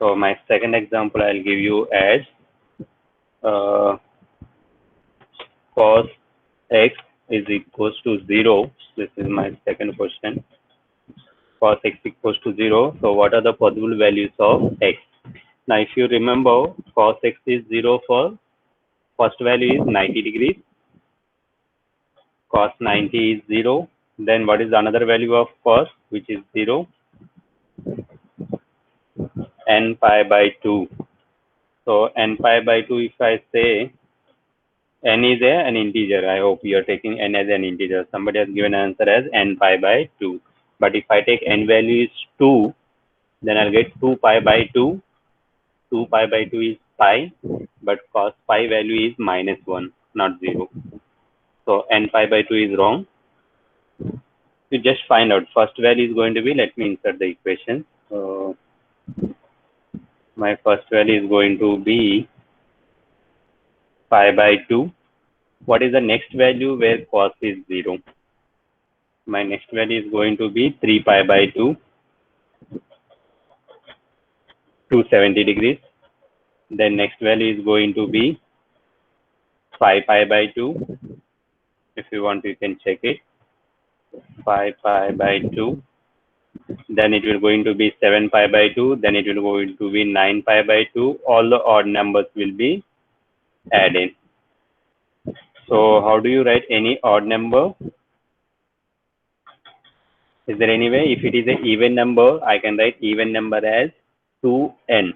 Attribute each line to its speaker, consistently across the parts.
Speaker 1: So my second example I'll give you as uh, cos x is equals to 0. This is my second question. Cos x equals to 0. So what are the possible values of x? Now if you remember, cos x is 0 for first value is 90 degrees. Cos 90 is 0. Then what is another value of cos, which is 0? N pi by 2. So n pi by 2, if I say n is an integer, I hope you are taking n as an integer. Somebody has given an answer as n pi by 2. But if I take n value is 2, then I'll get 2 pi by 2. 2 pi by 2 is pi, but cos pi value is minus 1, not 0. So n pi by 2 is wrong. You just find out first value is going to be, let me insert the equation. My first value is going to be pi by 2. What is the next value where cos is 0? My next value is going to be 3 pi by 2, 270 degrees. Then next value is going to be 5 pi by 2. If you want, you can check it. 5 pi by 2. Then it will going to be 7 pi by 2. Then it will going to be 9 pi by 2. All the odd numbers will be added. So how do you write any odd number? Is there any way? If it is an even number, I can write even number as 2n.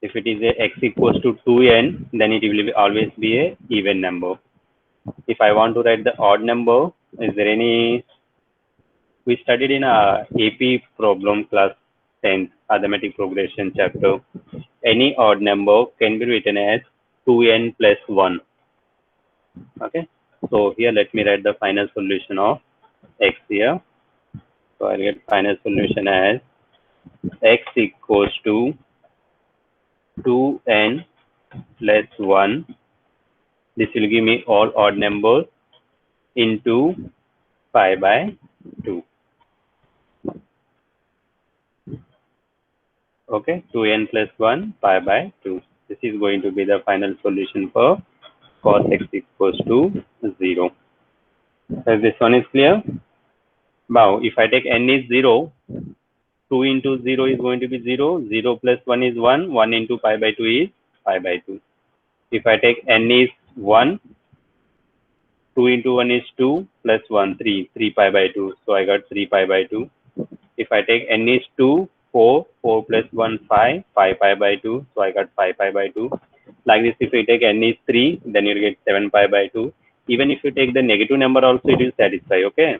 Speaker 1: If it is a x equals to 2n, then it will always be a even number. If I want to write the odd number, is there any? We studied in a AP problem class 10 arithmetic progression chapter. Any odd number can be written as 2n plus 1. Okay. So here let me write the final solution of x here. So I'll get final solution as x equals to 2n plus 1. This will give me all odd numbers into pi by 2. Okay, 2n plus 1 pi by 2. This is going to be the final solution for cos x equals to 0. So this one is clear. Now, if I take n is 0, 2 into 0 is going to be 0. 0 plus 1 is 1. 1 into pi by 2 is pi by 2. If I take n is 1, 2 into 1 is 2 plus 1, 3. 3 pi by 2. So I got 3 pi by 2. If I take n is 2, 4. 4 plus 1, 5. 5 pi by 2. So I got 5 pi by 2. Like this, if you take n is 3, then you get 7 pi by 2. Even if you take the negative number also, it will satisfy. Okay.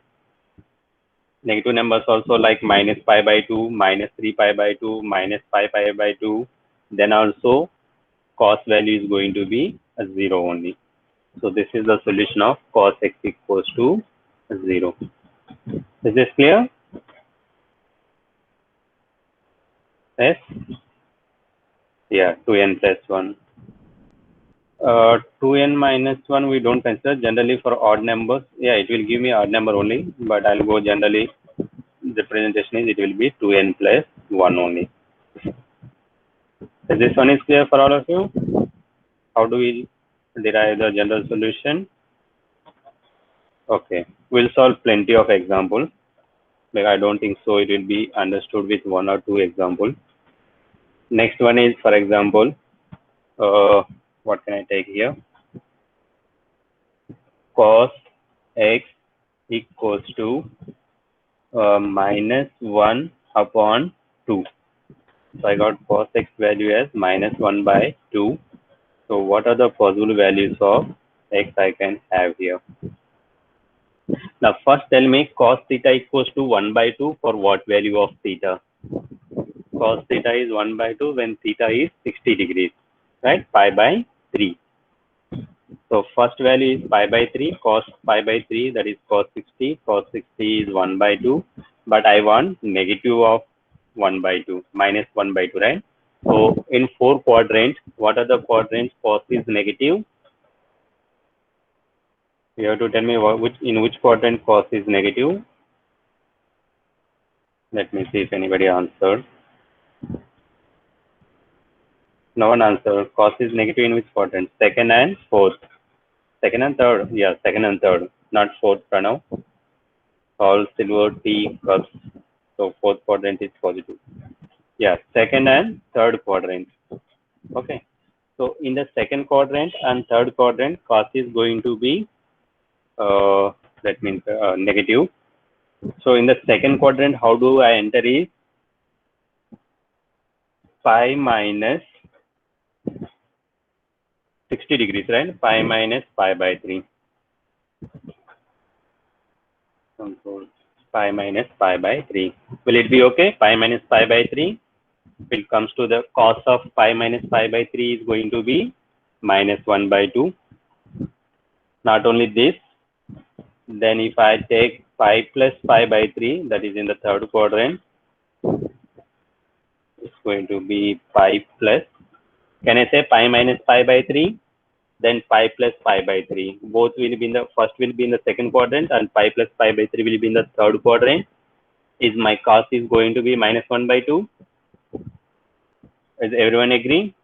Speaker 1: Negative numbers also like minus pi by 2, minus 3 pi by 2, minus 5 pi by 2. Then also cos value is going to be a 0 only. So this is the solution of cos x equals to 0. Is this clear? Yes? Yeah, 2n plus 1. 2n minus 1 we don't consider. Generally for odd numbers, yeah, it will give me odd number only, but I'll go generally, the presentation is it will be 2n plus 1 only. So this one is clear for all of you? How do we derive the general solution? Okay, we'll solve plenty of examples, but I don't think so it will be understood with 1 or 2 examples. Next one is, for example, what can I take here? Cos x equals to minus 1 upon 2. So I got cos x value as minus 1 by 2. So what are the possible values of x I can have here? Now first tell me cos theta equals to 1 by 2 for what value of theta? Cos theta is 1 by 2 when theta is 60 degrees, right? Pi by 3. So first value is pi by 3, cos pi by 3, that is cos 60. Cos 60 is 1 by 2, but I want negative of 1 by 2, minus 1 by 2, right? So in 4 quadrants, what are the quadrants cos is negative? You have to tell me in which quadrant cos is negative. Let me see if anybody answered. No one answer. Cos is negative in which quadrant? Second and fourth. Second and third. Yeah, second and third. Not fourth, Pranav. All silver, tea, cups. So fourth quadrant is positive. Yeah, second and third quadrant. Okay. So in the second quadrant and third quadrant, cos is going to be that means negative. So in the second quadrant, how do I enter is pi minus 60 degrees, right? Pi minus pi by 3. Control pi minus pi by 3. Will it be okay? Pi minus pi by 3. If it comes to the cos of pi minus pi by 3 is going to be minus 1 by 2. Not only this, then if I take pi plus pi by 3, that is in the third quadrant, it's going to be pi plus, can I say pi minus pi by 3? Then pi plus pi by 3. Both will be in the, first will be in the second quadrant and pi plus pi by 3 will be in the third quadrant. Is my cos is going to be minus 1 by 2? Does everyone agree?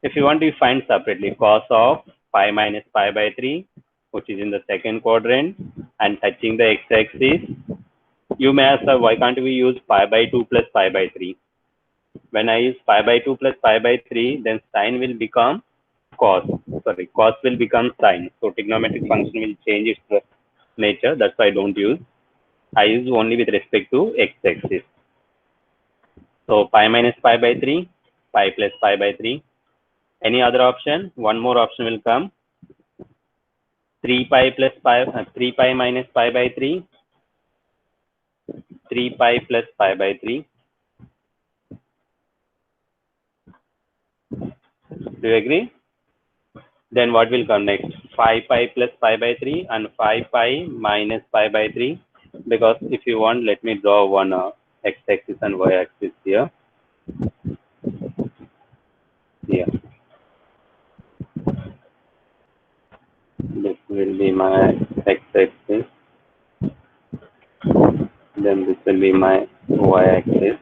Speaker 1: If you want to find separately cos of pi minus pi by 3, which is in the second quadrant and touching the x-axis, you may ask, why can't we use pi by 2 plus pi by 3? When I use pi by 2 plus pi by 3, then sine will become cos. Sorry, cos will become sine. So trigonometric function will change its nature. That's why I don't use. I use only with respect to x-axis. So pi minus pi by 3, pi plus pi by 3. Any other option? One more option will come. 3 pi plus pi, 3 pi minus pi by 3, 3 pi plus pi by 3. Do you agree? Then what will come next? 5 pi plus pi by 3 and 5 pi minus pi by 3. Because if you want, let me draw one x-axis and y-axis here. Here. This will be my x-axis. Then this will be my y-axis.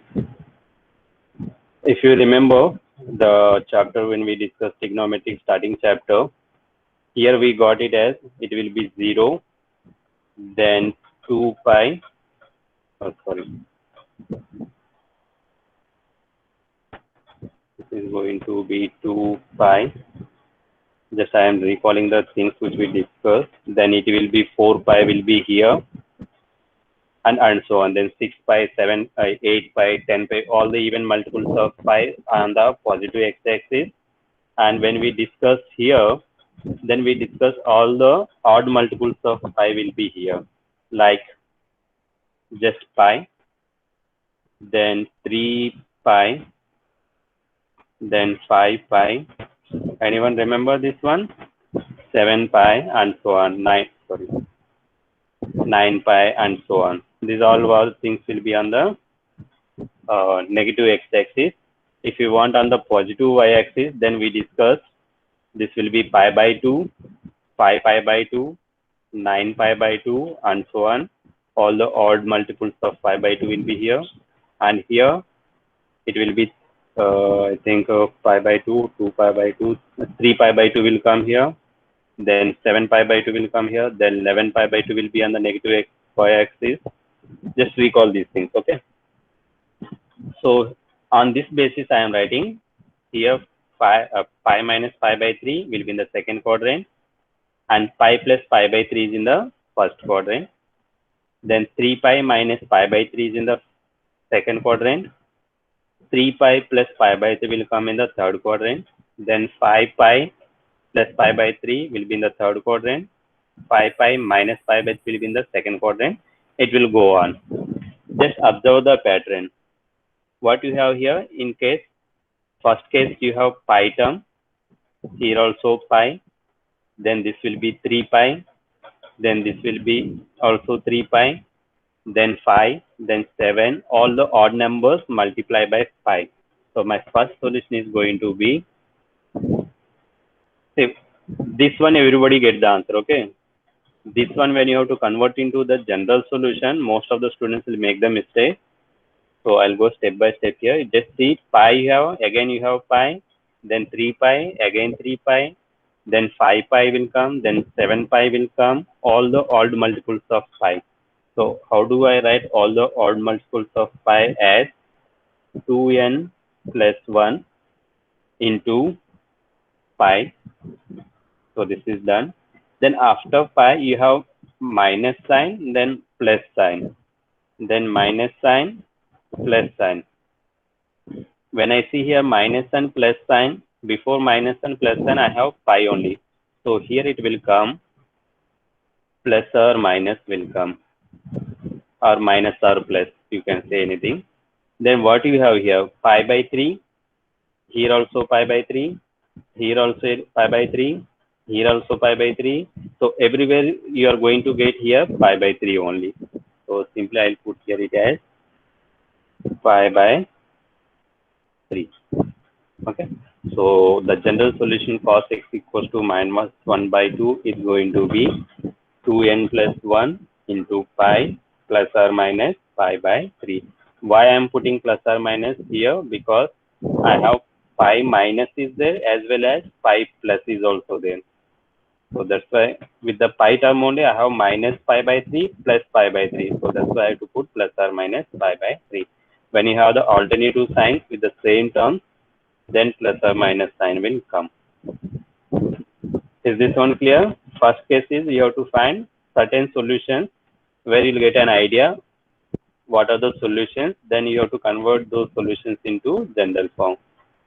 Speaker 1: If you remember the chapter when we discussed trigonometric starting chapter, here we got it as it will be 0, then 2 pi, oh sorry, this is going to be 2 pi, just I am recalling the things which we discussed, then it will be 4 pi will be here, and so on, then 6 pi, 7, 8 pi, 10 pi, all the even multiples of pi on the positive x-axis, and when we discuss here, then we discuss all the odd multiples of pi will be here, like just pi, then 3 pi, then 5 pi. Anyone remember this one? 7 pi and so on. 9 pi and so on. These all things will be on the negative x-axis. If you want on the positive y-axis, then we discuss this will be pi by 2, 5 pi by 2, 9 pi by 2 and so on. All the odd multiples of pi by 2 will be here, and here it will be I think pi by 2, 2 pi by 2, 3 pi by 2 will come here, then 7 pi by 2 will come here, then 11 pi by 2 will be on the negative y-axis. Just recall these things, okay? So on this basis, I am writing here pi minus pi by 3 will be in the second quadrant, and pi plus pi by 3 is in the first quadrant. Then 3 pi minus pi by 3 is in the second quadrant. 3 pi plus pi by 3 will come in the third quadrant. Then 5 pi plus pi by 3 will be in the third quadrant. 5 pi minus pi by 3 will be in the second quadrant. It will go on. Just observe the pattern. What you have here, in case, first case you have pi term, here also pi, then this will be 3 pi, then this will be also 3 pi, then 5, then 7, all the odd numbers multiply by 5. So my first solution is going to be, see, this one everybody get the answer, okay? This one when you have to convert into the general solution, most of the students will make the mistake. So I'll go step by step here. Just see pi you have, again you have pi, then 3 pi, again 3 pi, then 5 pi will come, then 7 pi will come, all the odd multiples of pi. So how do I write all the odd multiples of pi as 2n plus 1 into pi. So this is done. Then after pi you have minus sign, then plus sign, then minus sign, plus sign. When I see here minus and plus sign, before minus and plus sign I have pi only. So here it will come plus or minus will come, or minus or plus, you can say anything. Then what you have here, pi by 3, here also pi by 3, here also pi by 3, here also pi by 3. So everywhere you are going to get here pi by 3 only. So simply I'll put here it as pi by 3. Okay. So the general solution cos x equals to minus 1 by 2 is going to be 2n plus 1 into pi plus or minus pi by 3. Why I am putting plus or minus here? Because I have pi minus is there as well as pi plus is also there. So that's why with the pi term only I have minus pi by 3 plus pi by 3. So that's why I have to put plus or minus pi by 3. When you have the alternative signs with the same term, then plus or minus sign will come. Is this one clear? First case is you have to find certain solutions where you'll get an idea what are the solutions, then you have to convert those solutions into general form.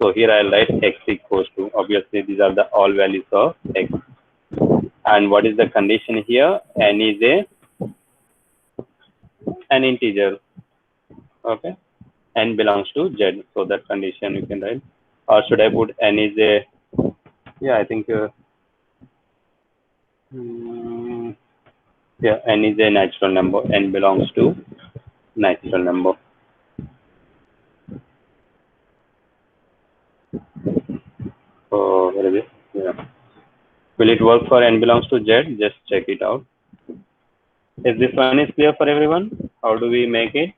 Speaker 1: So here I'll write x equals to, obviously these are the all values of x. And what is the condition here? N is an integer. Okay. N belongs to Z. So that condition you can write. Or should I put N is a, yeah, I think, yeah, N is a natural number. N belongs to natural number. So where is it? Yeah. Will it work for N belongs to Z? Just check it out. Is this one is clear for everyone? How do we make it?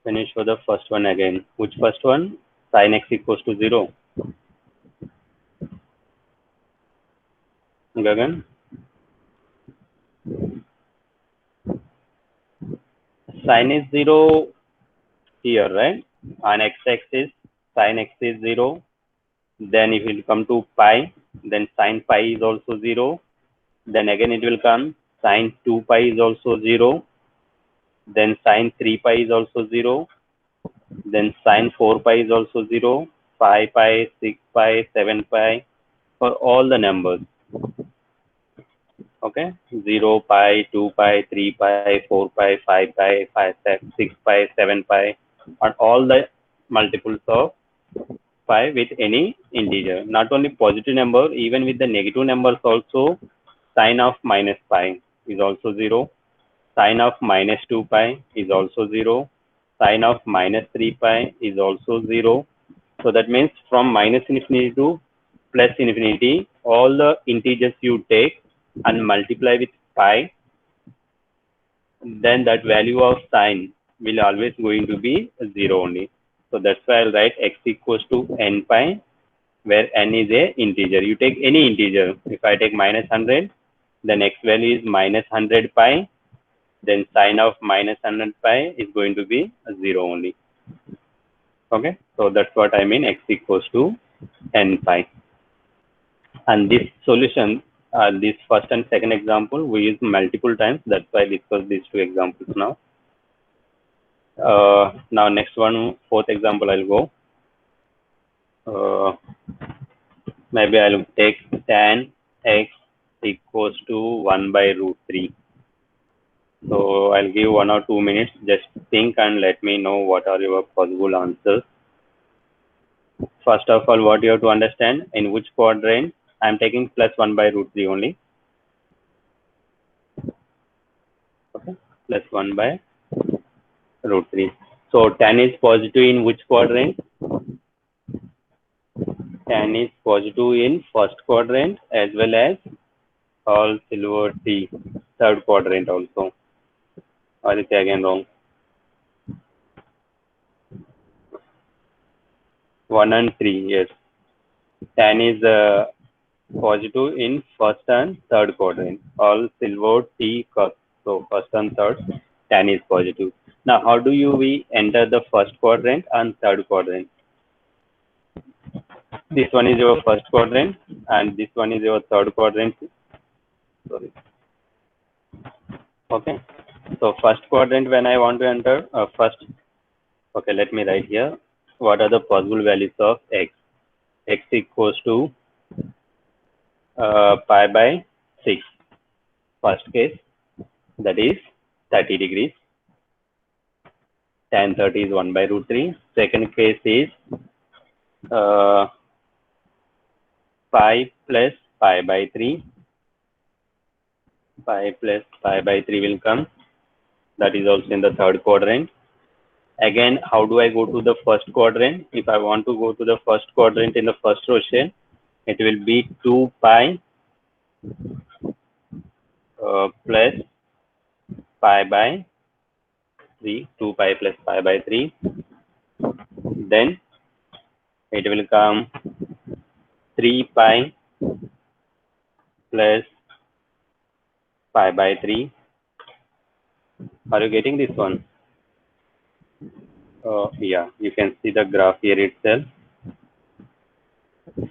Speaker 1: Can you show the first one again? Which first one? Sin x equals to 0. Gagan? Sin is 0 here, right? On x-axis, sin x is 0. Then if it come to pi, then sin pi is also 0. Then again it will come, sin 2 pi is also 0. Then sin 3 pi is also 0. Then sin 4 pi is also 0. 5 pi, 6 pi, 7 pi, for all the numbers. Okay, 0 pi, 2 pi, 3 pi, 4 pi, 5 pi, 6 pi, 7 pi, and all the multiples of pi with any integer. Not only positive number, even with the negative numbers also, sin of minus pi is also 0. Sin of minus 2 pi is also 0. Sin of minus 3 pi is also 0. So that means from minus infinity to plus infinity, all the integers you take and multiply with pi, then that value of sin will always going to be 0 only. So that's why I'll write x equals to n pi, where n is a integer. You take any integer. If I take minus 100, then x value is minus 100 pi. Then sin of minus 100 pi is going to be 0 only. Okay, so that's what I mean, x equals to n pi. And this solution, this first and second example, we use multiple times. That's why I discuss these two examples now. Now next one, fourth example, I'll go. Maybe I'll take tan x equals to 1 by root 3. So I'll give 1 or 2 minutes. Just think and let me know what are your possible answers. First of all, what you have to understand, in which quadrant I'm taking plus 1 by root 3 only. Okay, plus 1 by root 3. So tan is positive in which quadrant? Tan is positive in first quadrant as well as all silver T, third quadrant also. Or is it again wrong? 1 and 3, yes. Tan is positive in first and third quadrant. All silver T cups. So first and third, tan is positive. Now, how do we enter the first quadrant and third quadrant? This one is your first quadrant, and this one is your third quadrant. Sorry. Okay. So first quadrant, when I want to enter first. Okay, let me write here. What are the possible values of x? X equals to pi by 6. First case, that is 30 degrees. Tan 30 is 1 by root 3. Second case is pi plus pi by 3. Pi plus pi by 3 will come. That is also in the third quadrant. Again, how do I go to the first quadrant? If I want to go to the first quadrant in the first rotation, it will be 2 pi plus pi by 3. 2 pi plus pi by 3. Then it will come 3 pi plus pi by 3. Are you getting this one? Yeah, you can see the graph here itself.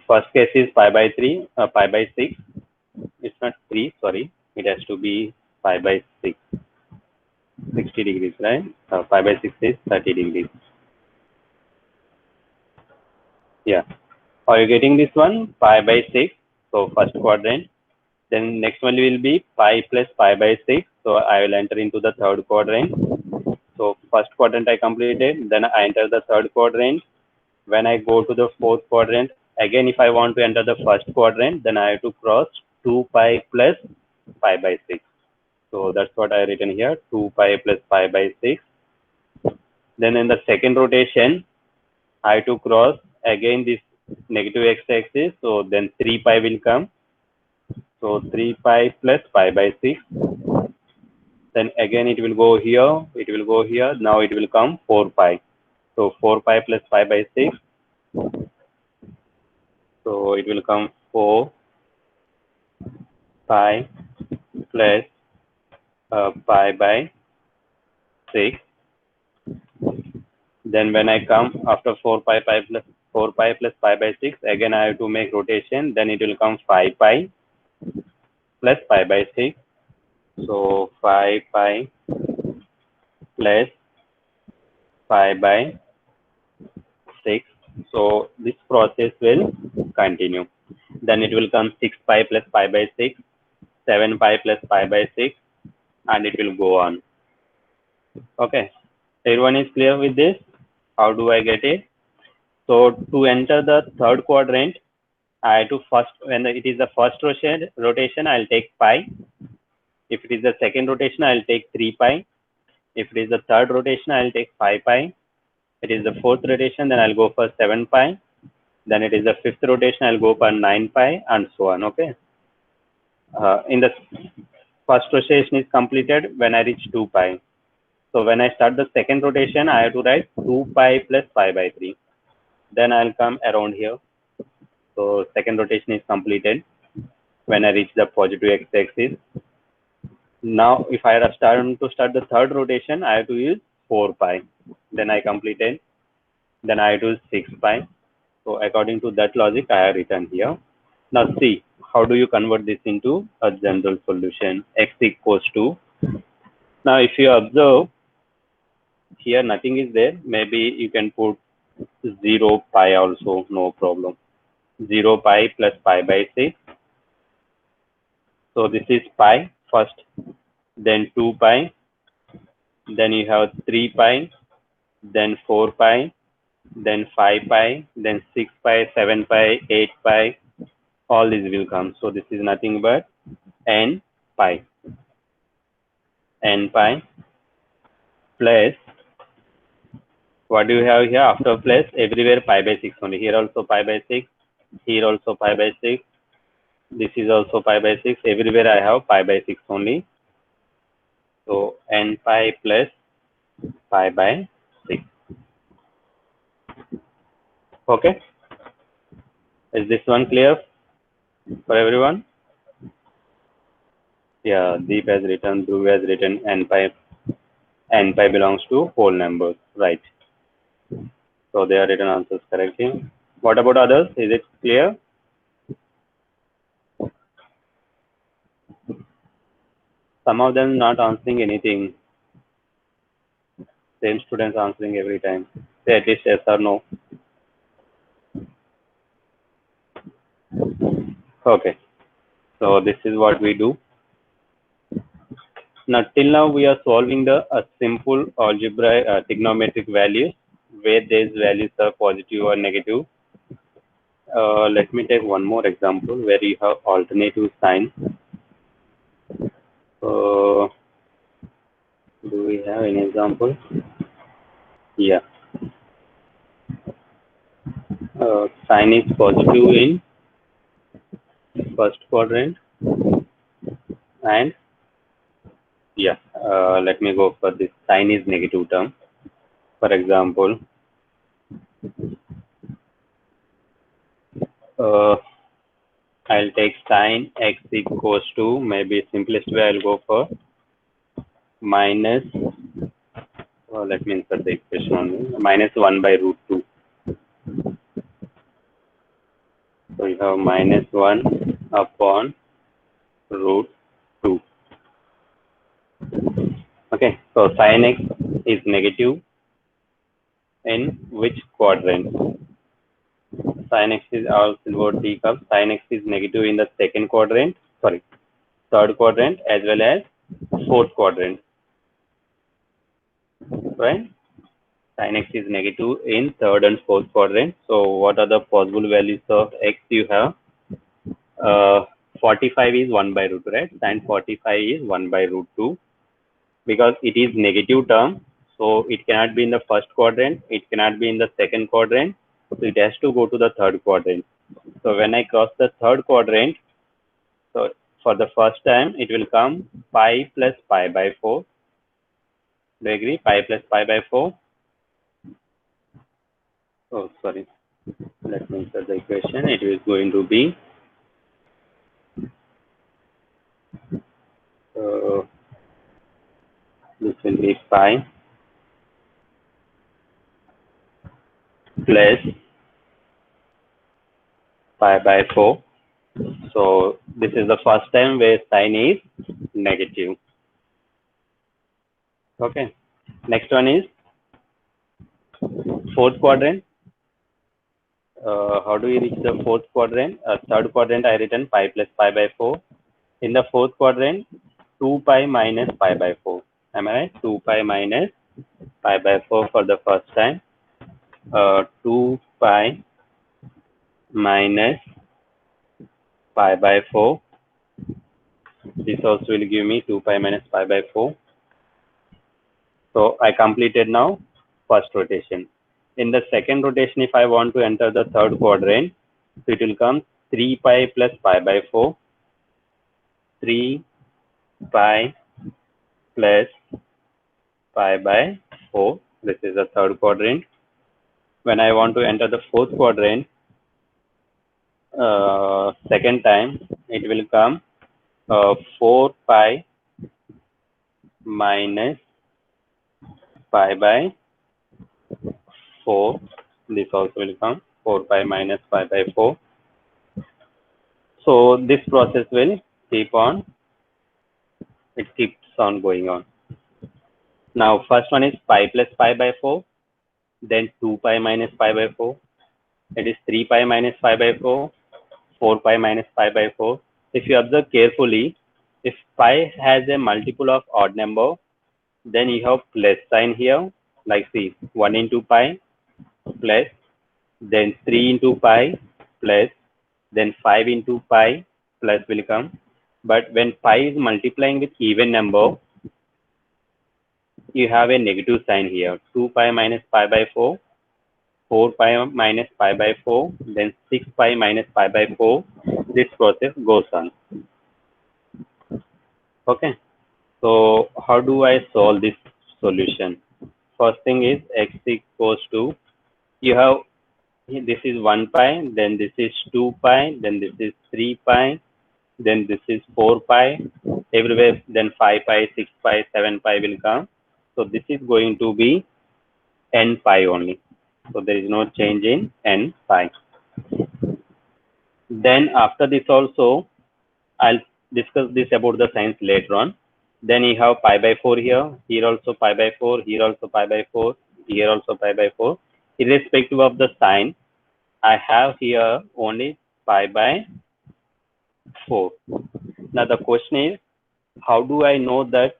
Speaker 1: First case is pi by 3, pi by 6. It's not 3, sorry. It has to be pi by 6. 60 degrees, right? Pi by 6 is 30 degrees. Yeah. Are you getting this one? Pi by 6. So first quadrant. Then next one will be pi plus pi by 6. So I will enter into the third quadrant. So first quadrant I completed. Then I enter the third quadrant. When I go to the fourth quadrant, again if I want to enter the first quadrant, then I have to cross 2 pi plus pi by 6. So that's what I written here, 2 pi plus pi by 6. Then in the second rotation, I have to cross again this negative x-axis. So then 3 pi will come. So 3 pi plus pi by 6. Then again it will go here, it will go here. Now it will come 4 pi. So 4 pi plus pi by 6. So it will come 4 pi plus pi by 6. Then when I come after 4 pi plus 4 pi plus pi by 6, again I have to make rotation. Then it will come 5 pi plus pi by 6. So 5 pi plus pi by 6. So this process will continue. Then it will come 6 pi plus pi by 6, 7 pi plus pi by 6, and it will go on. Okay. Everyone is clear with this? How do I get it? So to enter the third quadrant, I have to first, when it is the first rotation, I'll take pi. If it is the second rotation, I'll take 3 pi. If it is the third rotation, I'll take 5 pi. It is the fourth rotation, then I'll go for 7 pi. Then it is the fifth rotation, I'll go for 9 pi, and so on. Okay. In the first rotation is completed when I reach 2 pi. So when I start the second rotation, I have to write 2 pi plus pi by 3. Then I'll come around here. So second rotation is completed when I reach the positive x-axis. Now if I start the third rotation, I have to use 4 pi. Then I completed. Then I have to use 6 pi. So according to that logic, I have written here. Now see, how do you convert this into a general solution? X equals to. Now if you observe, here nothing is there. Maybe you can put 0 pi also, no problem. 0 pi plus pi by 6. So this is pi first, then 2 pi, then you have 3 pi, then 4 pi, then 5 pi, then 6 pi, 7 pi, 8 pi, all these will come. So this is nothing but n pi. N pi plus, what do you have here? After plus, everywhere pi by 6 only. Here also pi by 6, here also pi by 6, this is also pi by 6. Everywhere I have pi by 6 only. So n pi plus pi by 6. Okay. Is this one clear for everyone? Yeah, Deep has written, Dhruv has written n pi belongs to whole numbers, right? So they are written answers correctly. What about others? Is it clear? Some of them not answering anything. Same students answering every time. Say at least yes or no. Okay. So this is what we do. Now till now we are solving the simple algebraic trigonometric values where these values are positive or negative. Let me take one more example where you have alternative sign. Do we have an example? Yeah. Sign is positive in first quadrant, and yeah, let me go for this sign is negative term. For example, I'll take sine x equals to, maybe simplest way I'll go for minus, let me insert the equation only, minus 1 by root 2. So you have minus 1 upon root 2. Okay, so sin x is negative in which quadrant? Sin x is all silver teacup. Sin x is negative in the third quadrant as well as fourth quadrant, right? Sin x is negative in third and fourth quadrant. So what are the possible values of x you have? 45 is 1 by root 2, right? Sin 45 is 1 by root 2 because it is negative term. So it cannot be in the first quadrant. It cannot be in the second quadrant. So it has to go to the third quadrant. So when I cross the third quadrant, so for the first time, it will come pi plus pi by 4. Do you agree? Pi plus pi by 4. Oh, sorry. Let me insert the equation. It is going to be this will be pi plus pi by 4. So this is the first time where sign is negative. Okay. Next one is fourth quadrant. How do we reach the fourth quadrant? Third quadrant I written pi plus pi by 4. In the fourth quadrant, 2 pi minus pi by 4. Am I right? 2 pi minus pi by 4 for the first time. 2 pi minus pi by 4. This also will give me 2 pi minus pi by 4. So I completed now first rotation. In the second rotation, if I want to enter the third quadrant, so it will come 3 pi plus pi by 4. 3 pi plus pi by 4. This is the third quadrant. When I want to enter the fourth quadrant, second time, it will come 4 pi minus pi by 4. This also will come 4 pi minus pi by 4. So this process will keep on, it keeps on going on. Now first one is pi plus pi by 4, then 2 pi minus pi by 4. It is 3 pi minus pi by 4, 4 pi minus pi by 4. If you observe carefully, if pi has a multiple of odd number, then you have plus sign here, like see 1 into pi plus, then 3 into pi plus, then 5 into pi plus will come. But when pi is multiplying with even number, you have a negative sign here. 2 pi minus pi by 4, 4 pi minus pi by 4, then 6 pi minus pi by 4. This process goes on. Okay. So how do I solve this solution? First thing is x equals to, you have, this is 1 pi, then this is 2 pi, then this is 3 pi, then this is 4 pi, everywhere, then 5 pi, 6 pi, 7 pi will come. So this is going to be n pi only. So there is no change in n pi. Then after this also, I'll discuss this about the signs later on. Then you have pi by 4 here also pi by 4, here also pi by 4, here also pi by 4. Irrespective of the sign, I have here only pi by 4. Now the question is, how do I know that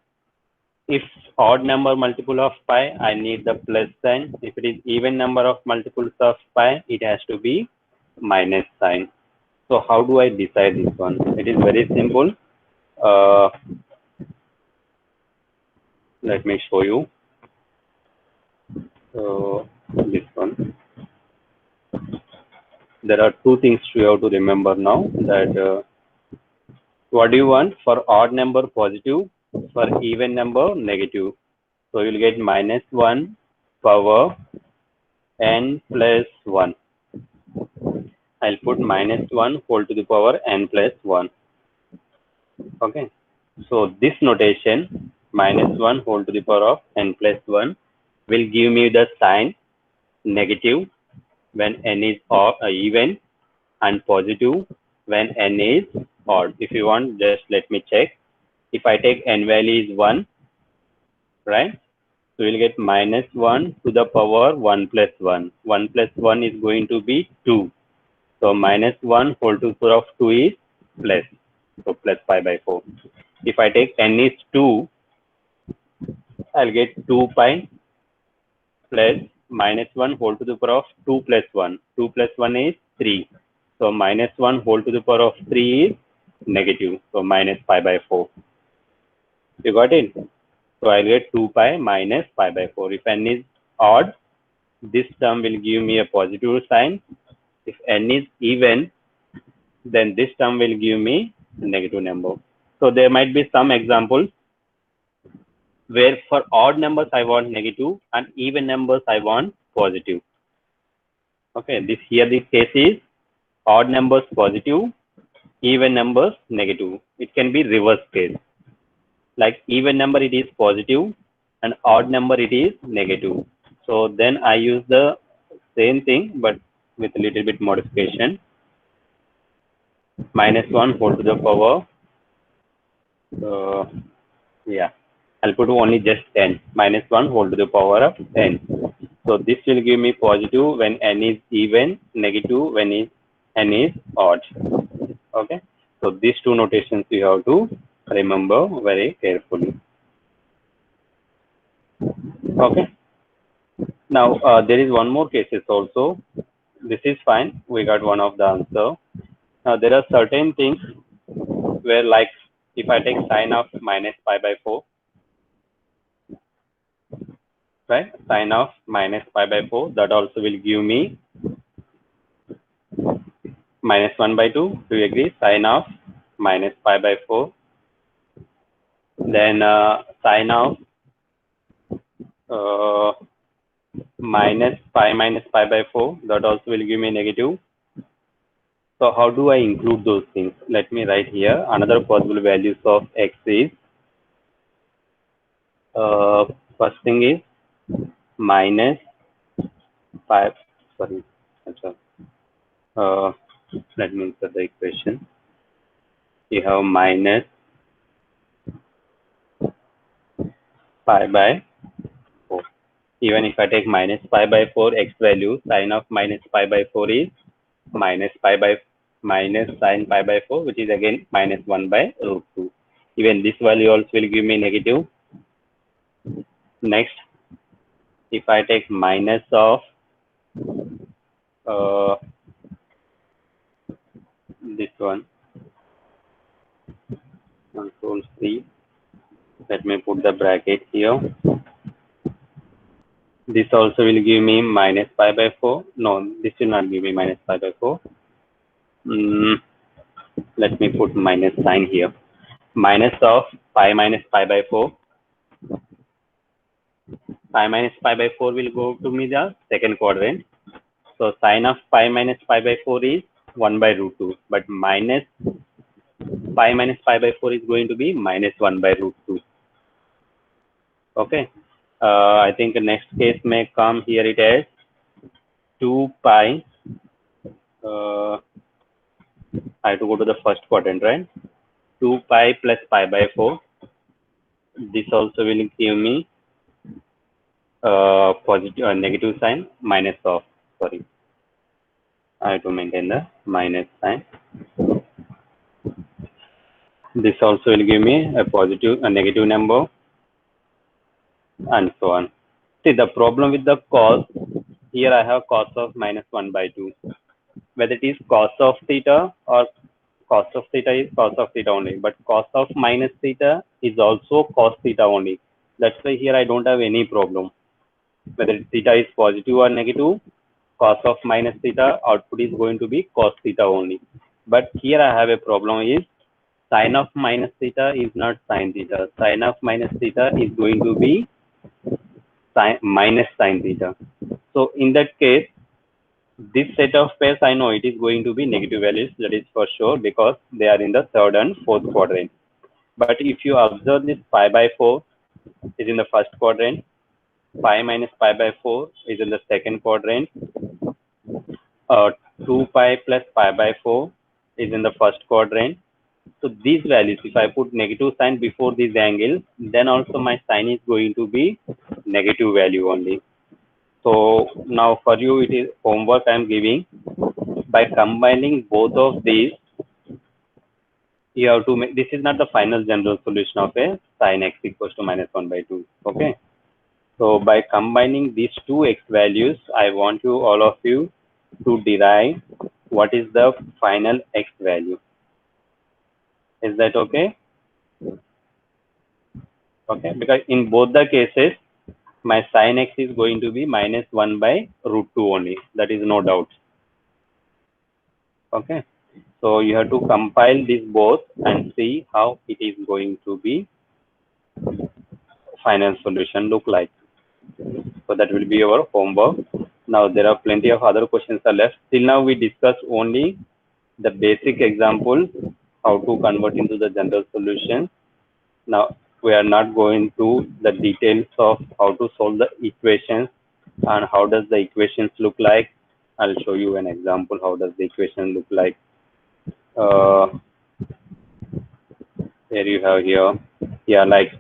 Speaker 1: if odd number multiple of pi, I need the plus sign. If it is even number of multiples of pi, it has to be minus sign. So how do I decide this one? It is very simple. Let me show you. So this one. There are two things you have to remember now, that what do you want for odd number positive, for even number negative. So you'll get minus 1 power n plus 1. I'll put minus 1 whole to the power n plus 1. Okay. So this notation, minus 1 whole to the power of n plus 1, will give me the sign negative when n is even and positive when n is odd. If you want, just let me check. If I take n value is 1, right? So we'll get minus 1 to the power 1 plus 1. 1 plus 1 is going to be 2. So minus 1 whole to the power of 2 is plus. So plus pi by 4. If I take n is 2, I'll get 2 pi plus minus 1 whole to the power of 2 plus 1. 2 plus 1 is 3. So minus 1 whole to the power of 3 is negative. So minus pi by 4. You got it? So I'll get 2 pi minus pi by 4. If n is odd, this term will give me a positive sign. If n is even, then this term will give me a negative number. So there might be some examples where for odd numbers I want negative and even numbers I want positive. Okay, this here the case is odd numbers positive, even numbers negative. It can be reverse case. Like even number it is positive and odd number it is negative. So then I use the same thing but with a little bit modification. Minus 1 whole to the power, yeah, I'll put only just n. Minus 1 whole to the power of n. So this will give me positive when n is even, negative when n is odd. Okay, so these two notations you have to remember very carefully. Okay, now there is one more cases also. This is fine, we got one of the answer. Now there are certain things where, like if I take sine of minus pi by 4, right, sine of minus pi by 4, that also will give me minus 1 by 2. Do you agree? Sine of minus pi by 4. Then sine of minus pi by 4, that also will give me negative. So how do I include those things? Let me write here. Another possible values of x is, first thing is minus 5, sorry, let me insert the equation. You have minus pi by 4. Even if I take minus pi by 4 x value, sine of minus pi by 4 is minus sine pi by 4, which is again minus 1 by root 2. Even this value also will give me negative. Next, if I take minus of this one, control C, let me put the bracket here. This also will give me minus pi by 4. No, this will not give me minus pi by 4. Let me put minus sign here. minus of pi minus pi by 4. Pi minus pi by 4 will go to me the second quadrant. So sine of pi minus pi by 4 is 1 by root 2, but minus pi minus pi by 4 is going to be minus 1 by root 2. Okay. I think the next case may come here. It is 2 pi. I have to go to the first quadrant, right? 2 pi plus pi by 4. This also will give me positive negative sign minus of, sorry, I have to maintain the minus sign. This also will give me a negative number, and so on. See, the problem with the cos, here I have cos of minus 1 by 2. Whether it is cos of theta or cos of theta is cos of theta only, but cos of minus theta is also cos theta only. That's why here I don't have any problem. Whether theta is positive or negative, cos of minus theta output is going to be cos theta only. But here I have a problem is sine of minus theta is not sine theta. Sine of minus theta is going to be minus sine theta. So in that case, this set of pairs, I know it is going to be negative values, that is for sure, because they are in the third and fourth quadrant. But if you observe this pi by 4 is in the first quadrant, pi minus pi by 4 is in the second quadrant, 2 pi plus pi by 4 is in the first quadrant. So these values, if I put negative sign before this angle, then also my sign is going to be negative value only. So now for you, it is homework I am giving. By combining both of these, you have to make, this is not the final general solution of a sin x equals to minus 1 by 2. Okay. So by combining these two x values, I want you, all of you, to derive what is the final x value. Is that okay? Okay, because in both the cases, my sin x is going to be minus 1 by root 2 only. That is no doubt. Okay. So you have to compile this both and see how it is going to be final solution look like. So that will be your homework. Now there are plenty of other questions are left. Till now we discussed only the basic examples, how to convert into the general solution. Now we are not going to the details of how to solve the equations and how does the equations look like. I'll show you an example how does the equation look like. Here you have here, yeah, like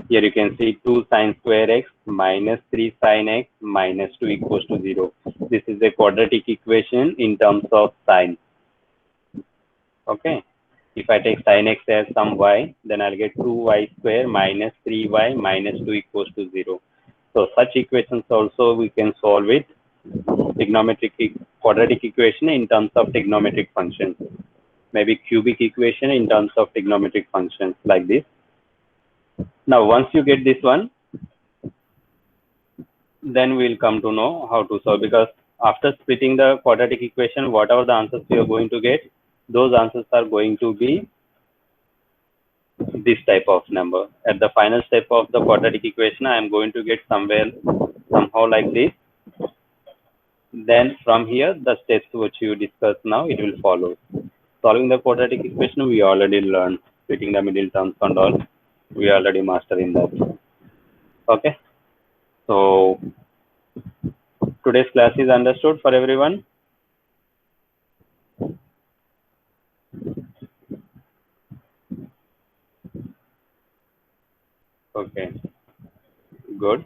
Speaker 1: here you can see 2 sine square x minus 3 sine x minus 2 equals to 0. This is a quadratic equation in terms of sine. Okay. If I take sine x as some y, then I'll get 2y square minus 3y minus 2 equals to 0. So such equations also we can solve with trigonometric quadratic equation in terms of trigonometric functions. Maybe cubic equation in terms of trigonometric functions like this. Now, once you get this one, then we'll come to know how to solve, because after splitting the quadratic equation, whatever the answers we are going to get, those answers are going to be this type of number. At the final step of the quadratic equation, I am going to get somehow like this. Then from here, the steps which you discussed now, it will follow. Solving the quadratic equation, we already learned. Splitting the middle terms and all, we already mastered in that. Okay. So today's class is understood for everyone. Okay. Good.